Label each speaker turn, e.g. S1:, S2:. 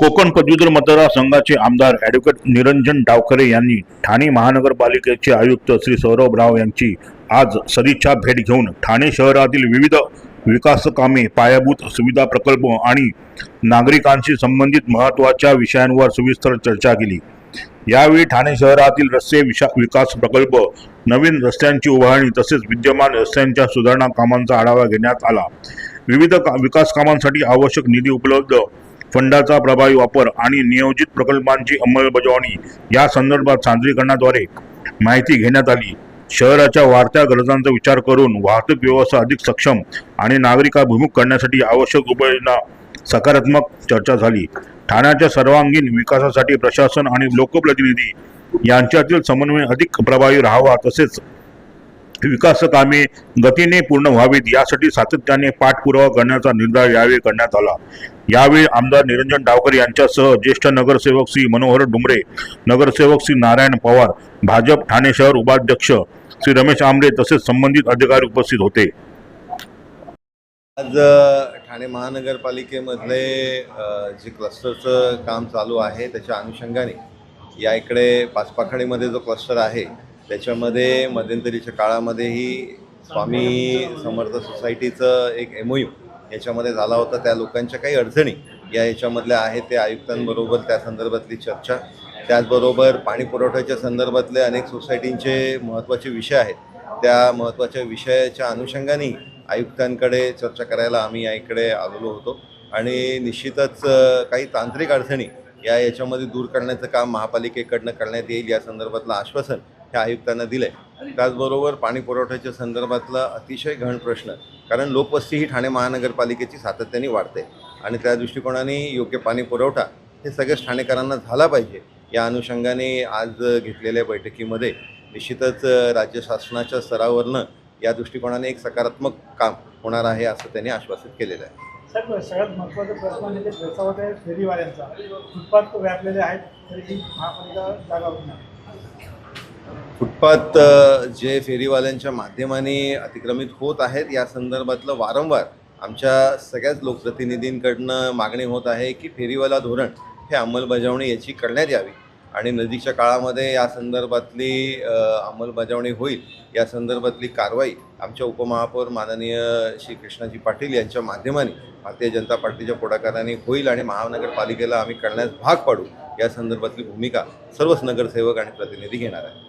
S1: कोकण पदवीधर मतदारसंघाचे आमदार ॲडव्होकेट निरंजन डावखरे यांनी ठाणे महानगरपालिकेचे आयुक्त श्री सौरभ राव यांची आज सदिच्छा भेट घेऊन ठाणे शहरातील विविध विकास कामे, पायाभूत सुविधा प्रकल्प आणि नागरिकांशी संबंधित महत्त्वाच्या विषयांवर सविस्तर चर्चा केली। यावेळी ठाणे शहरातील रस्ते विकास प्रकल्प, नवीन रस्त्यांची उभारणी तसेच विद्यमान रस्त्यांच्या सुधारणा कामांचा आढावा घेण्यात आला। विविध विकास कामांसाठी आवश्यक निधी उपलब्ध, फंडाचा प्रभावी वापर आणि नियोजित प्रकल्पांची अंमलबजावणी या संदर्भात सादरीकरणाद्वारे माहिती घेण्यात आली। शहराच्या वाढत्या गरजांचा विचार करून वाहतूक व्यवस्था अधिक सक्षम आणि नागरिकाभिमुख करण्यासाठी आवश्यक उपाययोजना सकारात्मक चर्चा झाली। ठाण्याच्या सर्वांगीण विकासासाठी प्रशासन आणि लोकप्रतिनिधी यांच्यातील समन्वय अधिक प्रभावी राहावा तसेच विकास कामे गतीने पूर्ण व्हावीत यासाठी सातत्याने पाठपुरावा करण्याचा निर्धार यावेळी करण्यात आला। यावेळी आमदार निरंजन डावखरे यांच्यासह ज्येष्ठ नगरसेवक श्री मनोहर डुमरे, नगरसेवक श्री नारायण पवार, भाजप ठाणे शहर उपाध्यक्ष श्री रमेश आमरे तसेच संबंधित अधिकारी उपस्थित होते।
S2: आज ठाणे महानगरपालिकेमधले जे क्लस्टरचं काम चालू आहे त्याच्या अनुषंगाने या इकडे पाचपाखडीमध्ये जो क्लस्टर आहे त्याच्यामध्ये मध्यंतरीच्या काळामध्येही स्वामी समर्थ सोसायटीचं एक MOU याच्यामध्ये झाला होता। त्या लोकांच्या काही अडचणी याच्यामधल्या आहेत, ते आयुक्तांबरोबर त्या संदर्भातली चर्चा, त्याचबरोबर पाणी पुरवठ्याच्या संदर्भातले अनेक सोसायटींचे महत्त्वाचे विषय आहेत, त्या महत्त्वाच्या विषयाच्या अनुषंगाने आयुक्तांकडे चर्चा करायला आम्ही या इकडे आलेलो होतो आणि निश्चितच काही तांत्रिक अडचणी याच्यामध्ये दूर करण्याचं काम महापालिकेकडनं करण्यात येईल या संदर्भातलं आश्वासन ह्या आयुक्तांना दिलं आहे। त्याचबरोबर पाणी पुरवठ्याच्या संदर्भातला अतिशय गहन प्रश्न, कारण लोकवस्ती ही ठाणे महानगरपालिकेची सातत्याने वाढते आणि त्या दृष्टिकोनाने योग्य पाणी पुरवठा हे सगळ्याच ठाणेकरांना झाला पाहिजे या अनुषंगाने आज घेतलेल्या बैठकीमध्ये निश्चितच राज्य शासनाच्या स्तरावरनं या दृष्टिकोनाने एक सकारात्मक काम होणार आहे असं त्यांनी आश्वासित केलेलं आहे।
S3: सर, सगळ्यात महत्त्वाचा प्रश्न म्हणजे भेसावत आहे फेरीवाल्यांचा। फुटपाथ व्यापलेले आहेत तरी महापालिका जागा होत नाही।
S2: फुटपाथ जे फेरीवाल्यांच्या माध्यमाने अतिक्रमित होत आहेत या संदर्भातलं वारंवार आमच्या सगळ्याच लोकप्रतिनिधींकडनं मागणी होत आहे की फेरीवाला धोरण हे अंमलबजावणी याची करण्यात यावी आणि नजीकच्या काळामध्ये या संदर्भातली अंमलबजावणी होईल या संदर्भातली कारवाई आमच्या उपमहापौर माननीय श्री कृष्णाजी पाटील यांच्या माध्यमाने भारतीय जनता पार्टीच्या पुढाकाराने होईल आणि महानगरपालिकेला आम्ही करण्यास भाग पाडू या संदर्भातली भूमिका सर्वच नगरसेवक आणि प्रतिनिधी घेणार आहे।